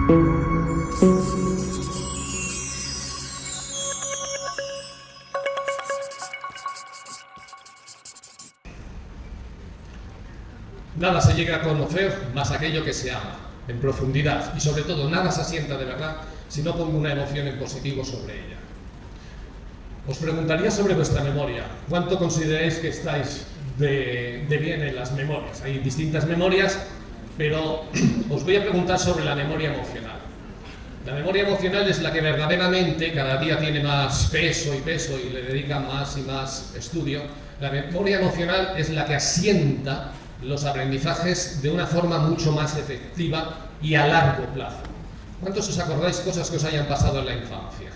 Nada se llega a conocer más aquello que se ama, en profundidad, y sobre todo nada se asienta de verdad si no pongo una emoción en positivo sobre ella. Os preguntaría sobre vuestra memoria. ¿Cuánto consideráis que estáis de bien en las memorias? Hay distintas memorias, pero os voy a preguntar sobre la memoria emocional. La memoria emocional es la que verdaderamente cada día tiene más peso y le dedican más y más estudio. La memoria emocional es la que asienta los aprendizajes de una forma mucho más efectiva y a largo plazo. ¿Cuántos os acordáis cosas que os hayan pasado en la infancia?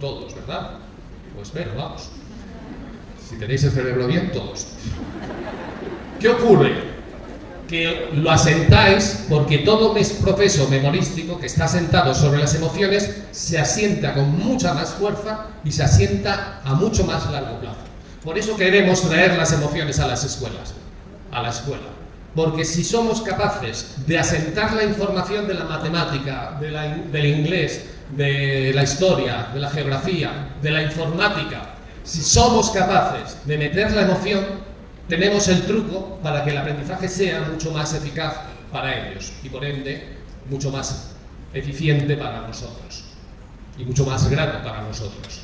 Todos, ¿verdad? Pues espero, vamos. Si tenéis el cerebro bien, todos. ¿Qué ocurre? Que lo asentáis porque todo proceso memorístico que está asentado sobre las emociones se asienta con mucha más fuerza y se asienta a mucho más largo plazo. Por eso queremos traer las emociones a las escuelas, a la escuela. Porque si somos capaces de asentar la información de la matemática, del inglés, de la historia, de la geografía, de la informática, si somos capaces de meter la emoción, tenemos el truco para que el aprendizaje sea mucho más eficaz para ellos y por ende mucho más eficiente para nosotros y mucho más grato para nosotros.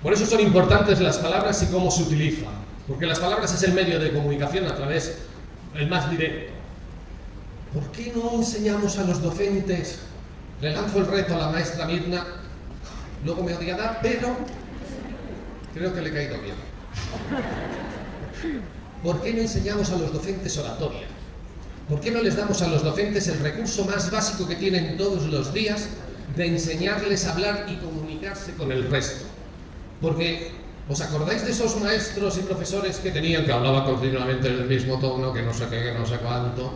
Por eso son importantes las palabras y cómo se utilizan, porque las palabras es el medio de comunicación a través, el más directo. ¿Por qué no enseñamos a los docentes? Le lanzo el reto a la maestra Mirna, luego me odiará, pero creo que le he caído bien. ¿Por qué no enseñamos a los docentes oratoria? ¿Por qué no les damos a los docentes el recurso más básico que tienen todos los días de enseñarles a hablar y comunicarse con el resto? Porque, ¿os acordáis de esos maestros y profesores que tenían, que hablaban continuamente en el mismo tono, que no sé qué, que no sé cuánto?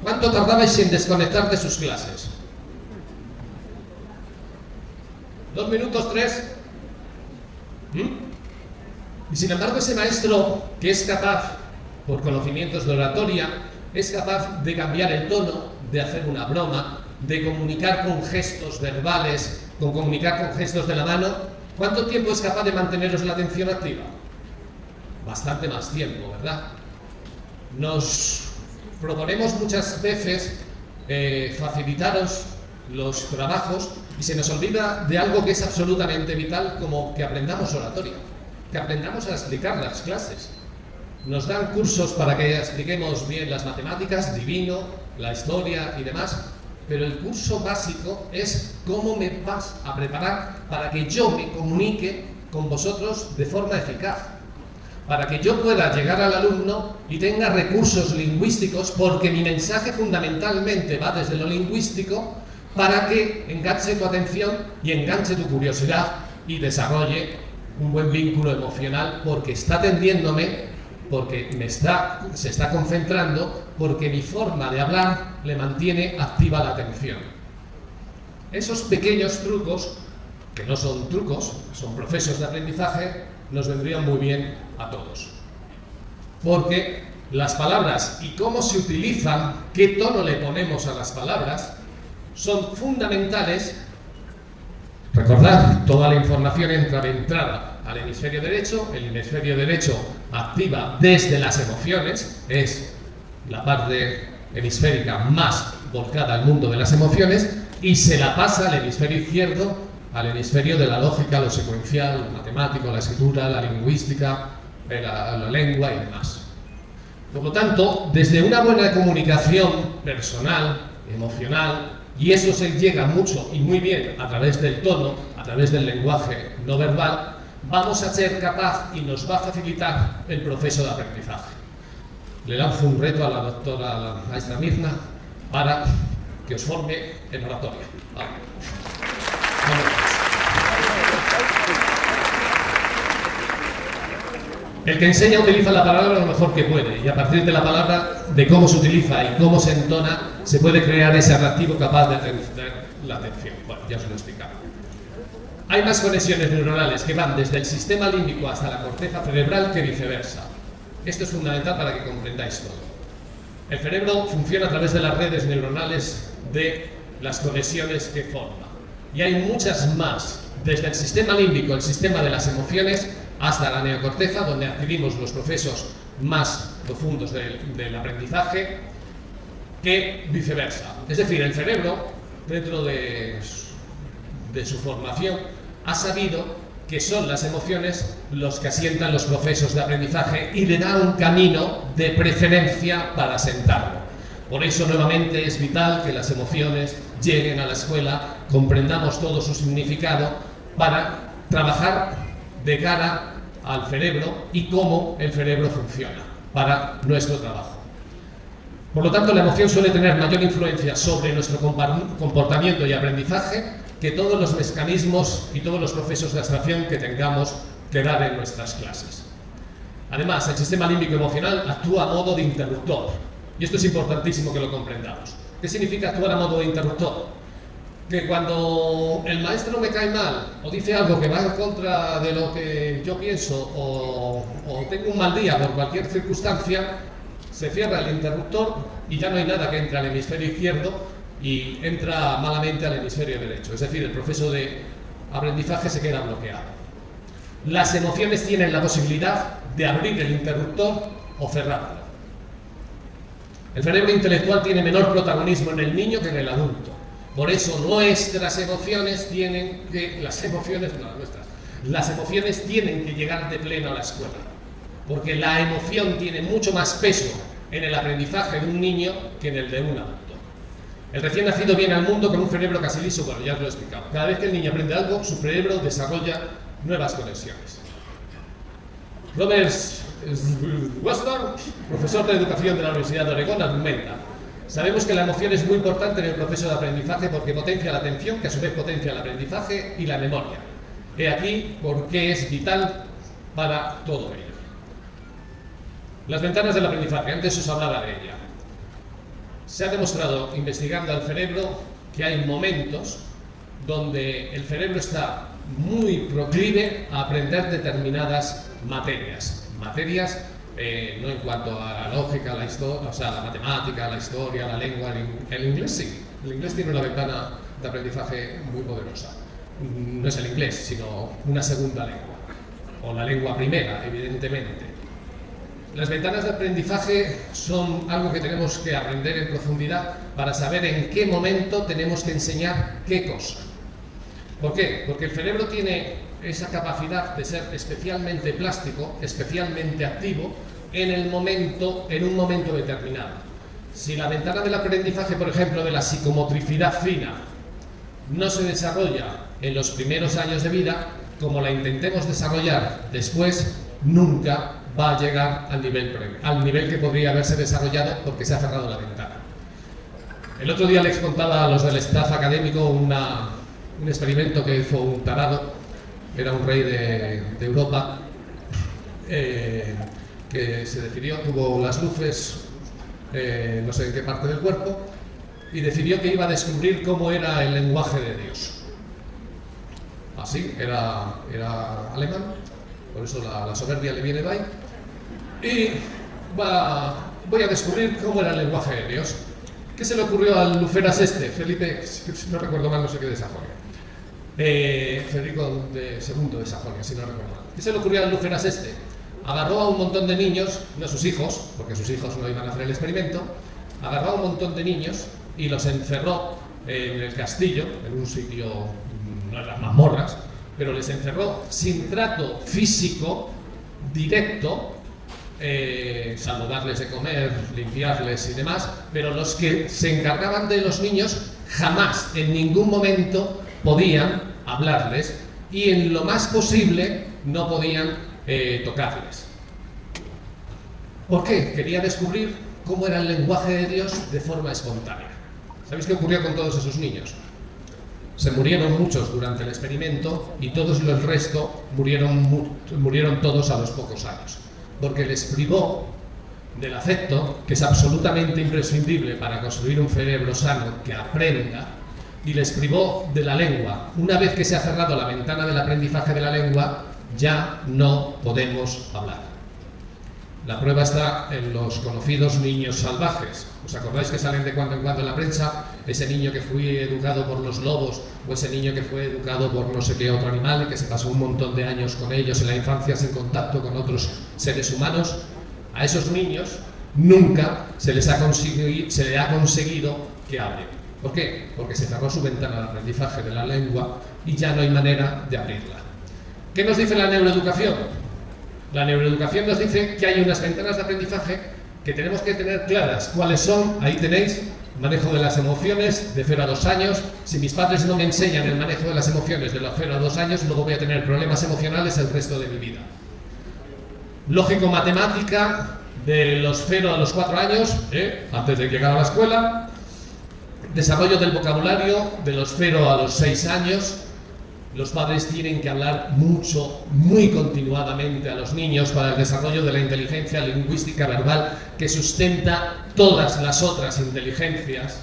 ¿Cuánto tardabais en desconectar de sus clases? ¿2 minutos, 3? Y sin embargo ese maestro que es capaz, por conocimientos de oratoria, es capaz de cambiar el tono, de hacer una broma, de comunicar con gestos verbales, con comunicar con gestos de la mano, ¿cuánto tiempo es capaz de manteneros la atención activa? Bastante más tiempo, ¿verdad? Nos proponemos muchas veces facilitaros los trabajos y se nos olvida de algo que es absolutamente vital, como que aprendamos oratoria, que aprendamos a explicar las clases. Nos dan cursos para que expliquemos bien las matemáticas, divino, la historia y demás, pero el curso básico es cómo me vas a preparar para que yo me comunique con vosotros de forma eficaz, para que yo pueda llegar al alumno y tenga recursos lingüísticos, porque mi mensaje fundamentalmente va desde lo lingüístico, para que enganche tu atención y enganche tu curiosidad y desarrolle un buen vínculo emocional, porque está atendiéndome, porque se está concentrando, porque mi forma de hablar le mantiene activa la atención. Esos pequeños trucos, que no son trucos, son procesos de aprendizaje, nos vendrían muy bien a todos. Porque las palabras y cómo se utilizan, qué tono le ponemos a las palabras, son fundamentales. Recordad, toda la información entra de entrada al hemisferio derecho. El hemisferio derecho activa desde las emociones, es la parte hemisférica más volcada al mundo de las emociones, y se la pasa al hemisferio izquierdo, al hemisferio de la lógica, lo secuencial, lo matemático, la escritura, la lingüística, la lengua y demás. Por lo tanto, desde una buena comunicación personal, emocional, y eso se llega mucho y muy bien a través del tono, a través del lenguaje no verbal, vamos a ser capaz y nos va a facilitar el proceso de aprendizaje. Le lanzo un reto a la maestra Mirna para que os forme en oratoria. Vamos. El que enseña utiliza la palabra lo mejor que puede, y a partir de la palabra, de cómo se utiliza y cómo se entona, se puede crear ese atractivo capaz de atraer la atención. Bueno, ya os lo he explicado. Hay más conexiones neuronales que van desde el sistema límbico hasta la corteza cerebral que viceversa. Esto es fundamental para que comprendáis todo. El cerebro funciona a través de las redes neuronales de las conexiones que forma. Y hay muchas más, desde el sistema límbico, el sistema de las emociones, hasta la neocorteza, donde adquirimos los procesos más profundos del aprendizaje, que viceversa. Es decir, el cerebro, dentro de su formación, ha sabido que son las emociones los que asientan los procesos de aprendizaje y le da un camino de preferencia para asentarlo. Por eso, nuevamente, es vital que las emociones lleguen a la escuela, comprendamos todo su significado para trabajar de cara al cerebro y cómo el cerebro funciona para nuestro trabajo. Por lo tanto, la emoción suele tener mayor influencia sobre nuestro comportamiento y aprendizaje que todos los mecanismos y todos los procesos de abstracción que tengamos que dar en nuestras clases. Además, el sistema límbico emocional actúa a modo de interruptor, y esto es importantísimo que lo comprendamos. ¿Qué significa actuar a modo de interruptor? Que cuando el maestro me cae mal o dice algo que va en contra de lo que yo pienso o tengo un mal día por cualquier circunstancia, se cierra el interruptor y ya no hay nada que entre al hemisferio izquierdo y entra malamente al hemisferio derecho. Es decir, el proceso de aprendizaje se queda bloqueado. Las emociones tienen la posibilidad de abrir el interruptor o cerrarlo. El cerebro intelectual tiene menor protagonismo en el niño que en el adulto. Por eso las emociones tienen que llegar de pleno a la escuela. Porque la emoción tiene mucho más peso en el aprendizaje de un niño que en el de un adulto. El recién nacido viene al mundo con un cerebro casi liso, bueno, ya os lo he explicado. Cada vez que el niño aprende algo, su cerebro desarrolla nuevas conexiones. Robert Weston, profesor de educación de la Universidad de Oregón, argumenta: sabemos que la emoción es muy importante en el proceso de aprendizaje porque potencia la atención, que a su vez potencia el aprendizaje y la memoria. He aquí por qué es vital para todo ello. Las ventanas del aprendizaje, antes os hablaba de ella. Se ha demostrado, investigando al cerebro, que hay momentos donde el cerebro está muy proclive a aprender determinadas materias. Materias no en cuanto a la lógica, la historia, o sea, la matemática, la historia, la lengua, el inglés sí. El inglés tiene una ventana de aprendizaje muy poderosa. No es el inglés, sino una segunda lengua, o la lengua primera, evidentemente. Las ventanas de aprendizaje son algo que tenemos que aprender en profundidad para saber en qué momento tenemos que enseñar qué cosa. ¿Por qué? Porque el cerebro tiene esa capacidad de ser especialmente plástico, especialmente activo, en un momento determinado. Si la ventana del aprendizaje, por ejemplo, de la psicomotricidad fina, no se desarrolla en los primeros años de vida, como la intentemos desarrollar después, nunca va a llegar al nivel que podría haberse desarrollado porque se ha cerrado la ventana. El otro día les contaba a los del staff académico un experimento que hizo un tarado, era un rey de Europa, que se decidió, tuvo las luces, no sé en qué parte del cuerpo, y decidió que iba a descubrir cómo era el lenguaje de Dios. Así, era alemán, por eso la soberbia le viene de ahí. Y voy a descubrir cómo era el lenguaje de Dios. ¿Qué se le ocurrió al Luferas Felipe, si no recuerdo mal, no sé qué de Sajonia? Federico II de Sajonia, si no recuerdo mal. ¿Qué se le ocurrió al Luferas Agarró a un montón de niños, no sus hijos, porque sus hijos no iban a hacer el experimento, agarró a un montón de niños y los encerró en el castillo, en un sitio, no en las mazmorras, pero les encerró sin trato físico directo, salvo darles de comer, limpiarles y demás, pero los que se encargaban de los niños jamás, en ningún momento, podían hablarles y en lo más posible no podían tocarles. ¿Por qué? Quería descubrir cómo era el lenguaje de Dios de forma espontánea. ¿Sabéis qué ocurrió con todos esos niños? Se murieron muchos durante el experimento y todos el resto murieron todos a los pocos años, porque les privó del afecto, que es absolutamente imprescindible para construir un cerebro sano que aprenda, y les privó de la lengua. Una vez que se ha cerrado la ventana del aprendizaje de la lengua, ya no podemos hablar. La prueba está en los conocidos niños salvajes. ¿Os acordáis que salen de cuando en cuando en la prensa? Ese niño que fue educado por los lobos, o ese niño que fue educado por no sé qué otro animal y que se pasó un montón de años con ellos en la infancia sin contacto con otros seres humanos. A esos niños nunca se le ha conseguido que hablen. ¿Por qué? Porque se cerró su ventana de aprendizaje de la lengua y ya no hay manera de abrirla. ¿Qué nos dice la neuroeducación? La neuroeducación nos dice que hay unas ventanas de aprendizaje que tenemos que tener claras. ¿Cuáles son? Ahí tenéis: manejo de las emociones de 0 a 2 años. Si mis padres no me enseñan el manejo de las emociones de los 0 a 2 años, luego voy a tener problemas emocionales el resto de mi vida. Lógico-matemática de los 0 a los 4 años, antes de llegar a la escuela. Desarrollo del vocabulario de los 0 a los 6 años. Los padres tienen que hablar mucho, muy continuadamente a los niños para el desarrollo de la inteligencia lingüística verbal que sustenta todas las otras inteligencias.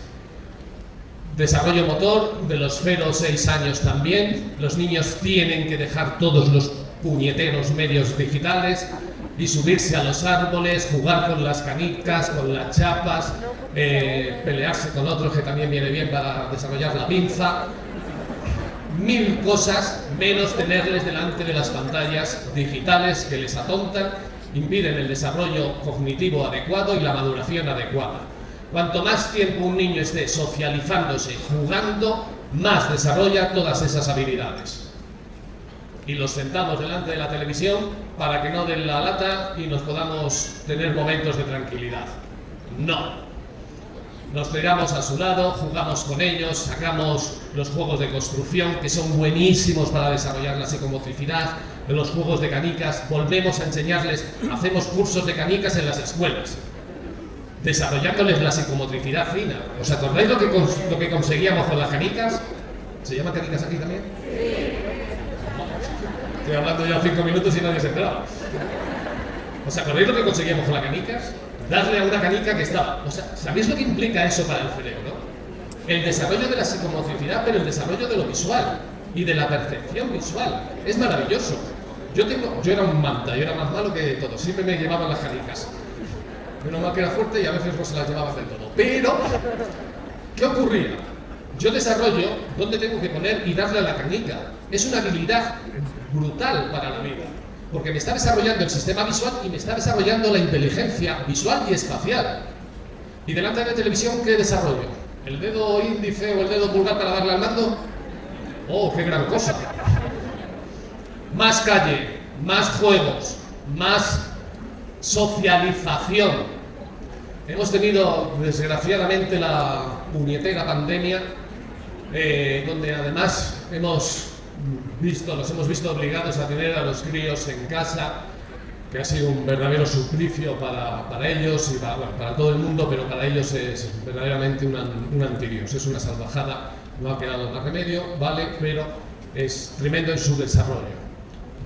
Desarrollo motor de los 0 a 6 años también. Los niños tienen que dejar todos los puñeteros medios digitales y subirse a los árboles, jugar con las canicas, con las chapas, pelearse con otros, que también viene bien para desarrollar la pinza. 1000 cosas, menos tenerles delante de las pantallas digitales que les atontan, impiden el desarrollo cognitivo adecuado y la maduración adecuada. Cuanto más tiempo un niño esté socializándose y jugando, más desarrolla todas esas habilidades. Y los sentamos delante de la televisión para que no den la lata y nos podamos tener momentos de tranquilidad. No. Nos pegamos a su lado, jugamos con ellos, sacamos los juegos de construcción, que son buenísimos para desarrollar la psicomotricidad, los juegos de canicas, volvemos a enseñarles, hacemos cursos de canicas en las escuelas, desarrollándoles la psicomotricidad fina. ¿Os acordáis lo que conseguíamos con las canicas? ¿Se llaman canicas aquí también? Sí. Estoy hablando ya 5 minutos y nadie se enteraba. ¿Os acordáis lo que conseguíamos con las canicas? Darle a una canica que estaba... O sea, ¿sabéis lo que implica eso para el cerebro? El desarrollo de la psicomotricidad, pero el desarrollo de lo visual y de la percepción visual. Es maravilloso. Yo era un manta, yo era más malo que todo. Siempre me llevaban las canicas. Menos mal que era fuerte y a veces no se las llevaba del todo. Pero, ¿qué ocurría? Yo desarrollo dónde tengo que poner y darle a la canica. Es una habilidad brutal para la vida. Porque me está desarrollando el sistema visual y me está desarrollando la inteligencia visual y espacial. Y delante de la televisión, ¿qué desarrollo? ¿El dedo índice o el dedo pulgar para darle al mando? ¡Oh, qué gran cosa! Más calle, más juegos, más socialización. Hemos tenido, desgraciadamente, la puñetera pandemia, donde además nos hemos visto obligados a tener a los críos en casa, que ha sido un verdadero suplicio para ellos y para todo el mundo, pero para ellos es verdaderamente un antivirus, es una salvajada, no ha quedado más remedio, vale, pero es tremendo en su desarrollo.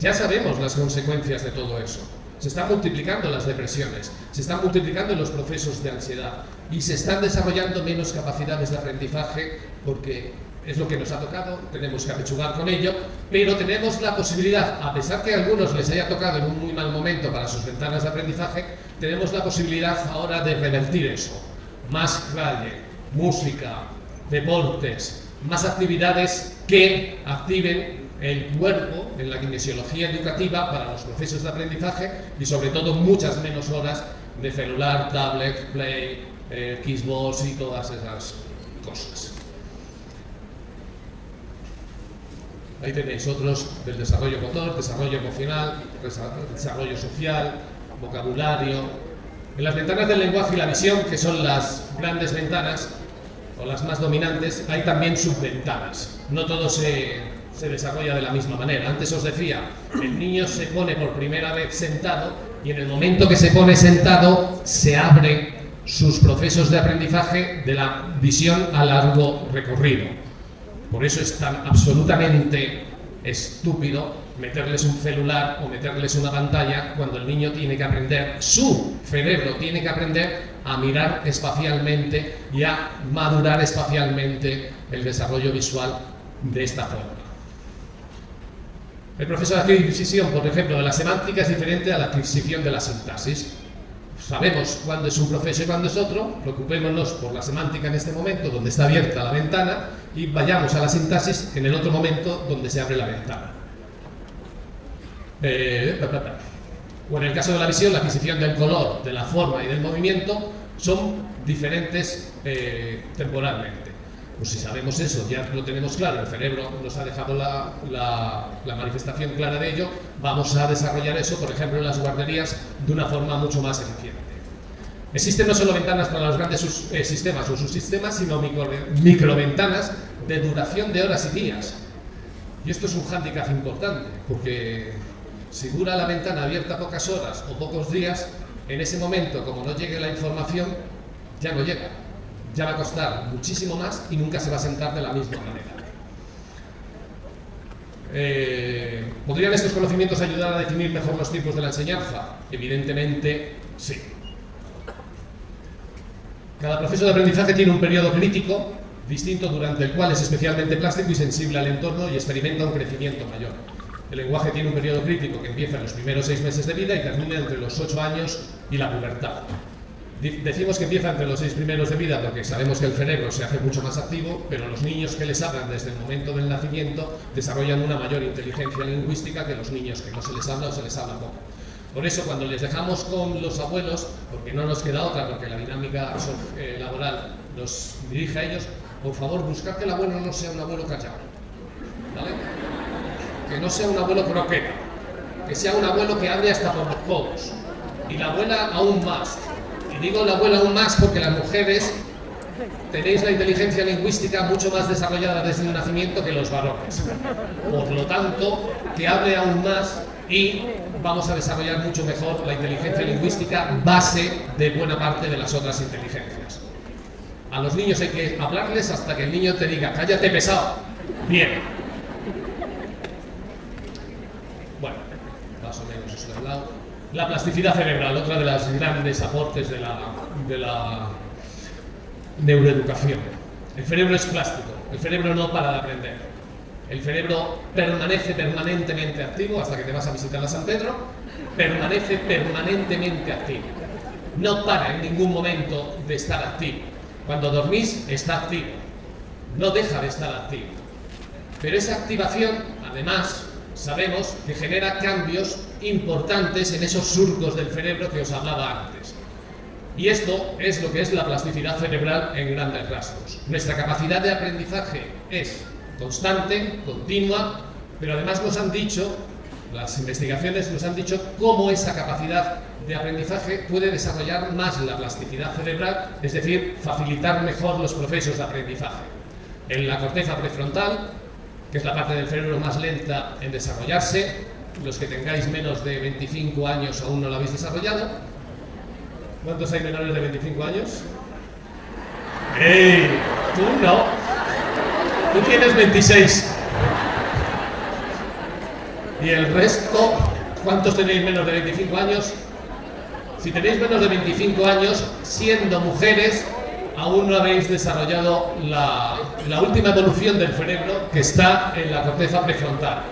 Ya sabemos las consecuencias de todo eso. Se están multiplicando las depresiones, se están multiplicando los procesos de ansiedad y se están desarrollando menos capacidades de aprendizaje porque es lo que nos ha tocado, tenemos que apechugar con ello, pero tenemos la posibilidad, a pesar que a algunos les haya tocado en un muy mal momento para sus ventanas de aprendizaje, tenemos la posibilidad ahora de revertir eso. Más calle, música, deportes, más actividades que activen el cuerpo en la kinesiología educativa para los procesos de aprendizaje y sobre todo muchas menos horas de celular, tablet, play, Xbox y todas esas cosas. Ahí tenéis otros del desarrollo motor, desarrollo emocional, desarrollo social, vocabulario. En las ventanas del lenguaje y la visión, que son las grandes ventanas o las más dominantes, hay también subventanas. No todo se desarrolla de la misma manera. Antes os decía, el niño se pone por primera vez sentado y en el momento que se pone sentado se abren sus procesos de aprendizaje de la visión a largo recorrido. Por eso es tan absolutamente estúpido meterles un celular o meterles una pantalla cuando el niño tiene que aprender, su cerebro tiene que aprender a mirar espacialmente y a madurar espacialmente el desarrollo visual de esta forma. El proceso de adquisición, por ejemplo, de la semántica es diferente a la adquisición de la sintaxis. sabemos cuándo es un proceso y cuándo es otro, preocupémonos por la semántica en este momento, donde está abierta la ventana, y vayamos a la sintaxis en el otro momento donde se abre la ventana. O en el caso de la visión, la adquisición del color, de la forma y del movimiento son diferentes temporalmente. Pues si sabemos eso, ya lo tenemos claro, el cerebro nos ha dejado la manifestación clara de ello, vamos a desarrollar eso, por ejemplo, en las guarderías de una forma mucho más eficiente. Existen no solo ventanas para los grandes sistemas o subsistemas, sino microventanas de duración de horas y días. Y esto es un hándicap importante, porque si dura la ventana abierta pocas horas o pocos días, en ese momento, como no llegue la información, ya no llega. Ya va a costar muchísimo más y nunca se va a sentar de la misma manera. ¿Podrían estos conocimientos ayudar a definir mejor los tiempos de la enseñanza? Evidentemente, sí. Cada proceso de aprendizaje tiene un periodo crítico distinto durante el cual es especialmente plástico y sensible al entorno y experimenta un crecimiento mayor. El lenguaje tiene un periodo crítico que empieza en los primeros 6 meses de vida y termina entre los 8 años y la pubertad. Decimos que empieza entre los 6 primeros de vida porque sabemos que el cerebro se hace mucho más activo, pero los niños que les hablan desde el momento del nacimiento desarrollan una mayor inteligencia lingüística que los niños que no se les habla o se les habla poco. Por eso, cuando les dejamos con los abuelos, porque no nos queda otra, porque la dinámica laboral nos dirige a ellos, por favor, buscad que el abuelo no sea un abuelo callado, ¿vale? Que no sea un abuelo croqueta, que sea un abuelo que hable hasta por los codos, y la abuela aún más. Y digo la abuela aún más porque las mujeres tenéis la inteligencia lingüística mucho más desarrollada desde el nacimiento que los varones. Por lo tanto, que hable aún más y vamos a desarrollar mucho mejor la inteligencia lingüística, base de buena parte de las otras inteligencias. A los niños hay que hablarles hasta que el niño te diga, cállate pesado. Bien. Bueno, más o menos eso de un lado. La plasticidad cerebral, otra de las grandes aportes de la neuroeducación. El cerebro es plástico, el cerebro no para de aprender. El cerebro permanece permanentemente activo hasta que te vas a visitar a San Pedro, permanece permanentemente activo. No para en ningún momento de estar activo. Cuando dormís, está activo. No deja de estar activo. Pero esa activación, además, sabemos que genera cambios importantes en esos surcos del cerebro que os hablaba antes. Y esto es lo que es la plasticidad cerebral en grandes rasgos. Nuestra capacidad de aprendizaje es constante, continua, pero además nos han dicho, las investigaciones nos han dicho cómo esa capacidad de aprendizaje puede desarrollar más la plasticidad cerebral, es decir, facilitar mejor los procesos de aprendizaje. En la corteza prefrontal, que es la parte del cerebro más lenta en desarrollarse, los que tengáis menos de 25 años aún no lo habéis desarrollado. ¿Cuántos hay menores de 25 años? ¡Ey! Tú no. Tú tienes 26. Y el resto, ¿cuántos tenéis menos de 25 años? Si tenéis menos de 25 años, siendo mujeres, aún no habéis desarrollado la última evolución del cerebro que está en la corteza prefrontal.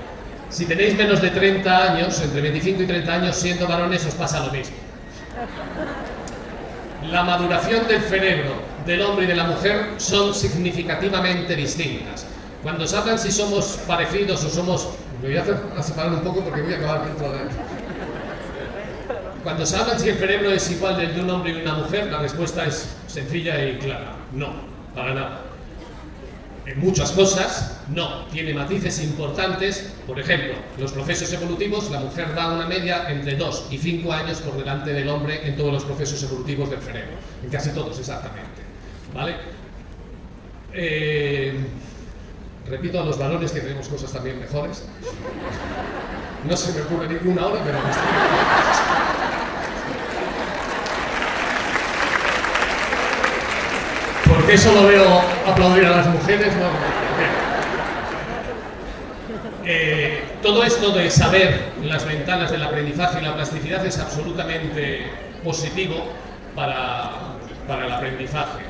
Si tenéis menos de 30 años, entre 25 y 30 años, siendo varones, os pasa lo mismo. La maduración del cerebro del hombre y de la mujer son significativamente distintas. Cuando os hablan si somos parecidos o somos... Me voy a separar un poco porque voy a acabar dentro de... Cuando se habla si el cerebro es igual del de un hombre y una mujer, la respuesta es sencilla y clara. No, para nada. En muchas cosas, no. Tiene matices importantes. Por ejemplo, los procesos evolutivos, la mujer da una media entre 2 y 5 años por delante del hombre en todos los procesos evolutivos del cerebro. En casi todos, exactamente. ¿Vale? Repito a los varones que tenemos cosas también mejores. No se me ocurre ninguna ahora, pero me estoy... Porque solo veo aplaudir a las mujeres, ¿no? Todo esto de saber las ventanas del aprendizaje y la plasticidad es absolutamente positivo para el aprendizaje.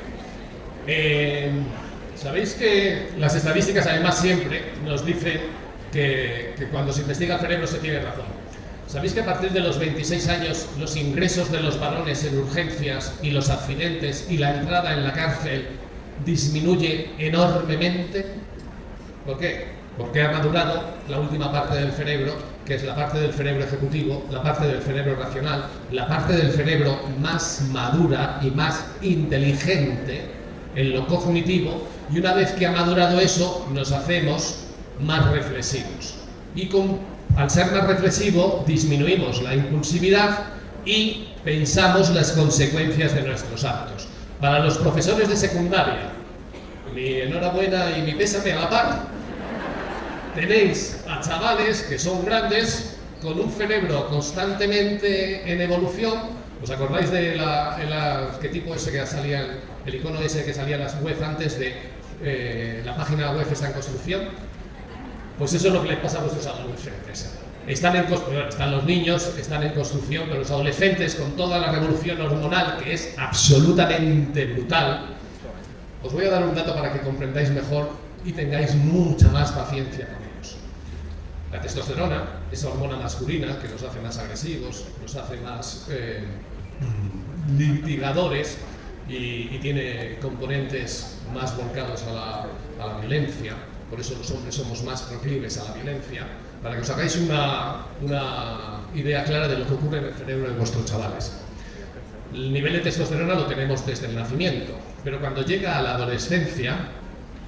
Sabéis que las estadísticas además siempre nos dicen que cuando se investiga el cerebro se tiene razón. ¿Sabéis que a partir de los 26 años los ingresos de los varones en urgencias y los accidentes y la entrada en la cárcel disminuye enormemente? ¿Por qué? Porque ha madurado la última parte del cerebro, que es la parte del cerebro ejecutivo, la parte del cerebro racional, la parte del cerebro más madura y más inteligente en lo cognitivo, y una vez que ha madurado eso, nos hacemos más reflexivos. Y al ser más reflexivo, disminuimos la impulsividad y pensamos las consecuencias de nuestros actos. Para los profesores de secundaria, mi enhorabuena y mi pésame a la par. Tenéis a chavales que son grandes, con un cerebro constantemente en evolución. ¿Os acordáis de qué tipo ese que salía, el icono ese que salía en las web antes de la página web está en construcción? Pues eso es lo que les pasa a vuestros adolescentes. Están los niños, están en construcción, pero los adolescentes, con toda la revolución hormonal que es absolutamente brutal. Os voy a dar un dato para que comprendáis mejor y tengáis mucha más paciencia con ellos. La testosterona, esa hormona masculina que nos hace más agresivos, nos hace más litigadores y tiene componentes más volcados a la violencia. Por eso los hombres somos más proclives a la violencia. Para que os hagáis una idea clara de lo que ocurre en el cerebro de vuestros chavales. El nivel de testosterona lo tenemos desde el nacimiento, pero cuando llega a la adolescencia,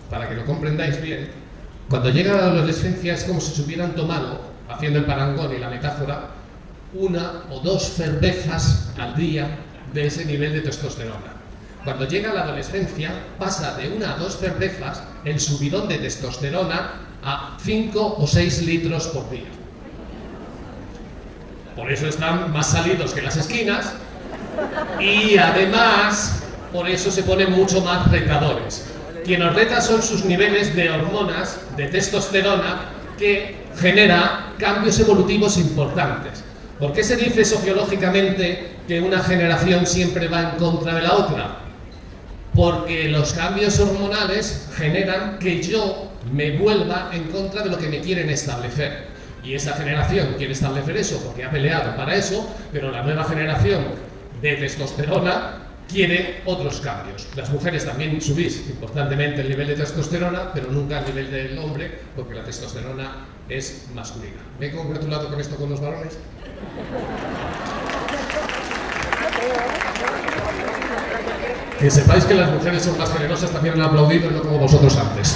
para que lo comprendáis bien, cuando llega a la adolescencia es como si se hubieran tomado, haciendo el parangón y la metáfora, 1 o 2 cervezas al día de ese nivel de testosterona. Cuando llega a la adolescencia pasa de 1 a 2 cervezas el subidón de testosterona a 5 o 6 litros por día. Por eso están más salidos que las esquinas y además por eso se ponen mucho más retadores. Quien os reta son sus niveles de hormonas, de testosterona, que genera cambios evolutivos importantes. ¿Por qué se dice sociológicamente que una generación siempre va en contra de la otra? Porque los cambios hormonales generan que yo me vuelva en contra de lo que me quieren establecer. Y esa generación quiere establecer eso porque ha peleado para eso, pero la nueva generación de testosterona quiere otros cambios. Las mujeres también subís importantemente el nivel de testosterona, pero nunca el nivel del hombre, porque la testosterona es masculina. ¿Me he congratulado con esto con los varones? Que sepáis que las mujeres son más generosas, también han aplaudido, no como vosotros antes.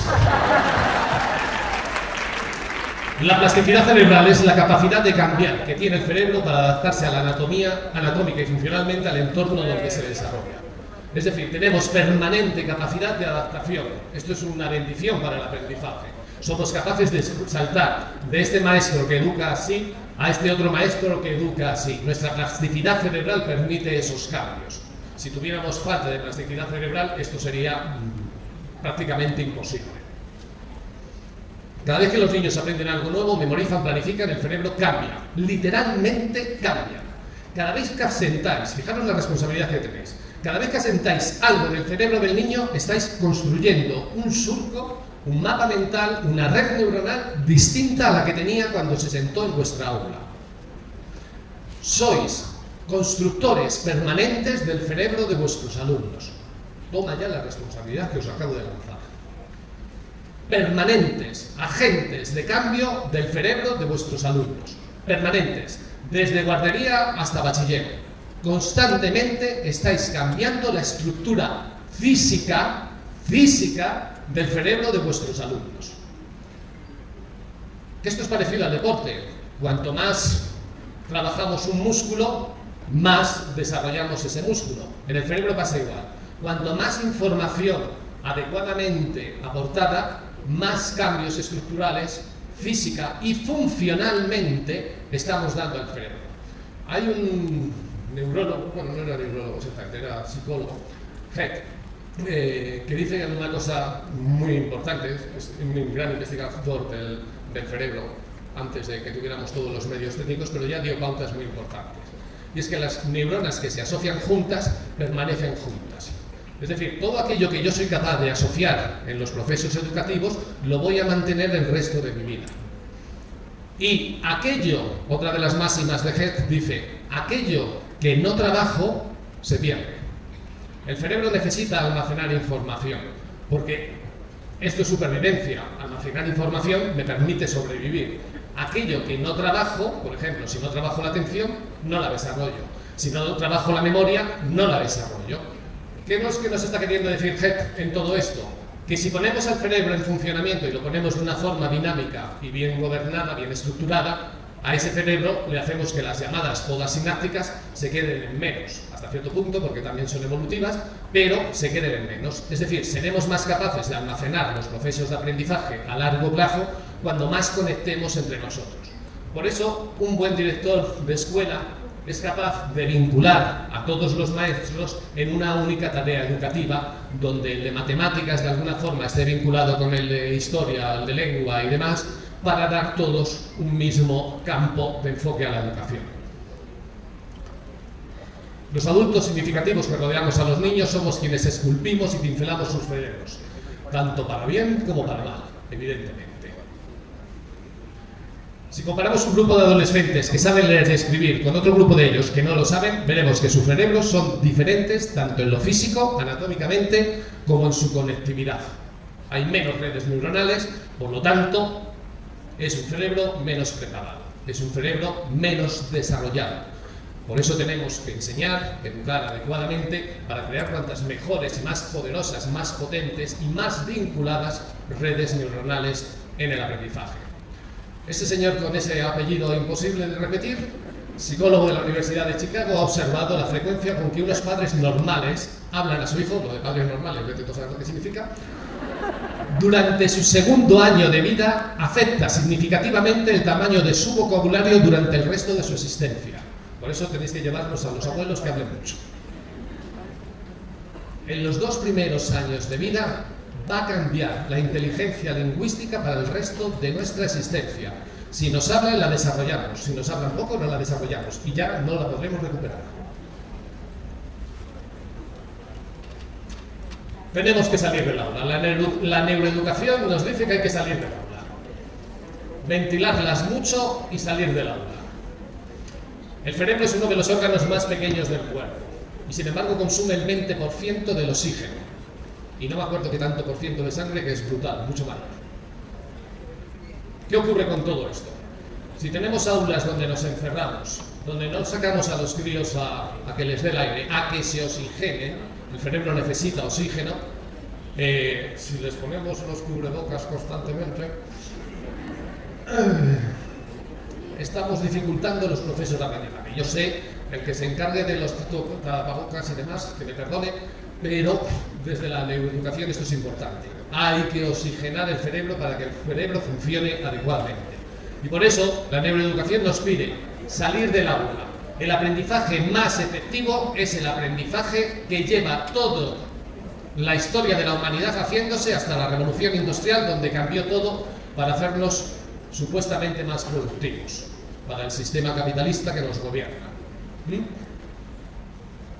La plasticidad cerebral es la capacidad de cambiar que tiene el cerebro para adaptarse a la anatomía, anatómica y funcionalmente al entorno donde se desarrolla. Es decir, tenemos permanente capacidad de adaptación. Esto es una bendición para el aprendizaje. Somos capaces de saltar de este maestro que educa así a este otro maestro que educa así. Nuestra plasticidad cerebral permite esos cambios. Si tuviéramos falta de plasticidad cerebral, esto sería prácticamente imposible. Cada vez que los niños aprenden algo nuevo, memorizan, planifican, el cerebro cambia. Literalmente cambia. Cada vez que asentáis, fijaros la responsabilidad que tenéis, cada vez que asentáis algo en el cerebro del niño, estáis construyendo un surco, un mapa mental, una red neuronal distinta a la que tenía cuando se sentó en vuestra aula. Sois constructores permanentes del cerebro de vuestros alumnos. Toma ya la responsabilidad que os acabo de lanzar. Permanentes, agentes de cambio del cerebro de vuestros alumnos. Permanentes, desde guardería hasta bachiller. Constantemente estáis cambiando la estructura física del cerebro de vuestros alumnos. Esto es parecido al deporte. Cuanto más trabajamos un músculo, más desarrollamos ese músculo. En el cerebro pasa igual. Cuanto más información adecuadamente aportada, más cambios estructurales, física y funcionalmente estamos dando al cerebro. Hay un neurólogo, bueno, no era neurólogo exactamente, era psicólogo, Heck, que dice una cosa muy importante, es un gran investigador del cerebro, antes de que tuviéramos todos los medios técnicos, pero ya dio pautas muy importantes. Y es que las neuronas que se asocian juntas permanecen juntas. Es decir, todo aquello que yo soy capaz de asociar en los procesos educativos lo voy a mantener el resto de mi vida. Y aquello, otra de las máximas de Hett, dice, aquello que no trabajo se pierde. El cerebro necesita almacenar información, porque esto es supervivencia. Almacenar información me permite sobrevivir. Aquello que no trabajo, por ejemplo, si no trabajo la atención, no la desarrollo. Si no trabajo la memoria, no la desarrollo. ¿Qué es que nos está queriendo decir Hett en todo esto? Que si ponemos al cerebro en funcionamiento y lo ponemos de una forma dinámica y bien gobernada, bien estructurada, a ese cerebro le hacemos que las llamadas podas sinápticas se queden en menos, hasta cierto punto, porque también son evolutivas, pero se queden en menos. Es decir, seremos más capaces de almacenar los procesos de aprendizaje a largo plazo cuando más conectemos entre nosotros. Por eso, un buen director de escuela es capaz de vincular a todos los maestros en una única tarea educativa, donde el de matemáticas de alguna forma esté vinculado con el de historia, el de lengua y demás, para dar todos un mismo campo de enfoque a la educación. Los adultos significativos que rodeamos a los niños somos quienes esculpimos y pincelamos sus cerebros, tanto para bien como para mal, evidentemente. Si comparamos un grupo de adolescentes que saben leer y escribir con otro grupo de ellos que no lo saben, veremos que sus cerebros son diferentes tanto en lo físico, anatómicamente, como en su conectividad. Hay menos redes neuronales, por lo tanto, es un cerebro menos preparado, es un cerebro menos desarrollado. Por eso tenemos que enseñar, educar adecuadamente para crear cuantas mejores y más poderosas, más potentes y más vinculadas redes neuronales en el aprendizaje. Este señor con ese apellido imposible de repetir, psicólogo de la Universidad de Chicago, ha observado la frecuencia con que unos padres normales hablan a su hijo, lo de padres normales, vete a saber lo que significa. Durante su segundo año de vida afecta significativamente el tamaño de su vocabulario durante el resto de su existencia. Por eso tenéis que llevarnos a los abuelos que hablen mucho. En los 2 primeros años de vida va a cambiar la inteligencia lingüística para el resto de nuestra existencia. Si nos hablan, la desarrollamos. Si nos hablan poco, no la desarrollamos. Y ya no la podremos recuperar. Tenemos que salir del aula. La neuroeducación nos dice que hay que salir del aula. Ventilarlas mucho y salir del aula. El cerebro es uno de los órganos más pequeños del cuerpo. Y sin embargo consume el 20% del oxígeno. Y no me acuerdo qué tanto por ciento de sangre, que es brutal, mucho más. ¿Qué ocurre con todo esto? Si tenemos aulas donde nos encerramos, donde no sacamos a los críos a que les dé el aire, a que se oxigenen, el cerebro necesita oxígeno, si les ponemos los cubrebocas constantemente, estamos dificultando los procesos de aprendizaje. Yo sé, el que se encargue de los tapabocas y demás, que me perdone, pero desde la neuroeducación esto es importante. Hay que oxigenar el cerebro para que el cerebro funcione adecuadamente. Y por eso la neuroeducación nos pide salir del aula. El aprendizaje más efectivo es el aprendizaje que lleva toda la historia de la humanidad haciéndose hasta la revolución industrial, donde cambió todo para hacernos supuestamente más productivos para el sistema capitalista que nos gobierna.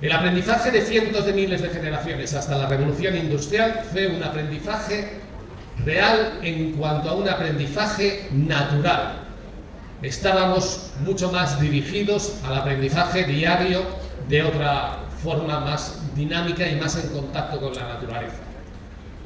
El aprendizaje de cientos de miles de generaciones hasta la revolución industrial fue un aprendizaje real en cuanto a un aprendizaje natural. Estábamos mucho más dirigidos al aprendizaje diario de otra forma más dinámica y más en contacto con la naturaleza.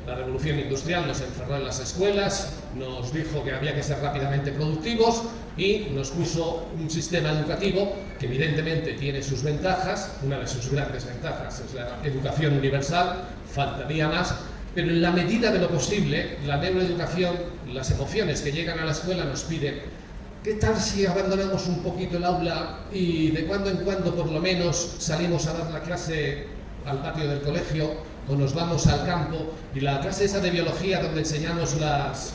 La revolución industrial nos encerró en las escuelas, nos dijo que había que ser rápidamente productivos y nos puso un sistema educativo que evidentemente tiene sus ventajas. Una de sus grandes ventajas es la educación universal, faltaría más, pero en la medida de lo posible, la neuroeducación, las emociones que llegan a la escuela nos piden: ¿qué tal si abandonamos un poquito el aula y de cuando en cuando por lo menos salimos a dar la clase al patio del colegio o nos vamos al campo? Y la clase esa de biología donde enseñamos las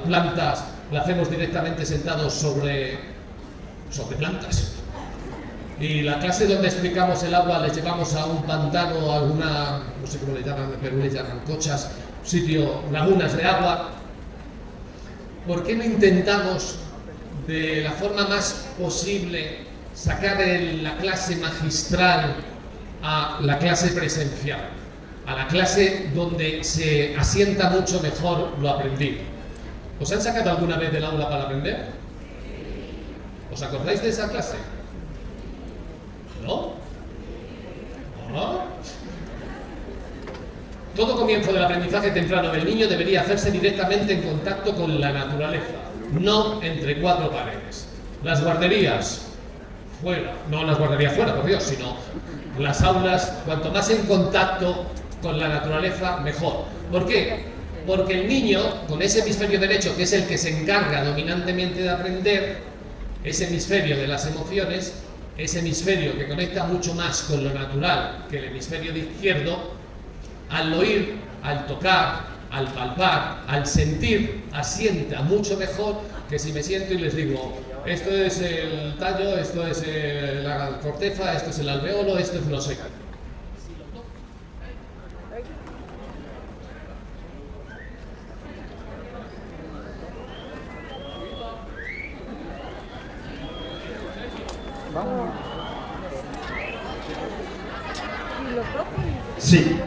plantas, la hacemos directamente sentados sobre plantas. Y la clase donde explicamos el agua le llevamos a un pantano, a alguna, no sé cómo le llaman, pero le llaman cochas, sitio, lagunas de agua. ¿Por qué no intentamos de la forma más posible sacar la clase magistral a la clase presencial, a la clase donde se asienta mucho mejor lo aprendido? ¿Os han sacado alguna vez del aula para aprender? ¿Os acordáis de esa clase? ¿No? ¿No? Todo comienzo del aprendizaje temprano del niño debería hacerse directamente en contacto con la naturaleza, no entre cuatro paredes. Las guarderías, fuera, no las guarderías fuera, por Dios, sino las aulas, cuanto más en contacto con la naturaleza, mejor. ¿Por qué? Porque el niño, con ese hemisferio derecho, que es el que se encarga dominantemente de aprender, ese hemisferio de las emociones, ese hemisferio que conecta mucho más con lo natural que el hemisferio de izquierdo, al oír, al tocar, al palpar, al sentir, asienta mucho mejor que si me siento y les digo, esto es el tallo, esto es la corteza, esto es el alveolo, esto es no sé qué. Sí.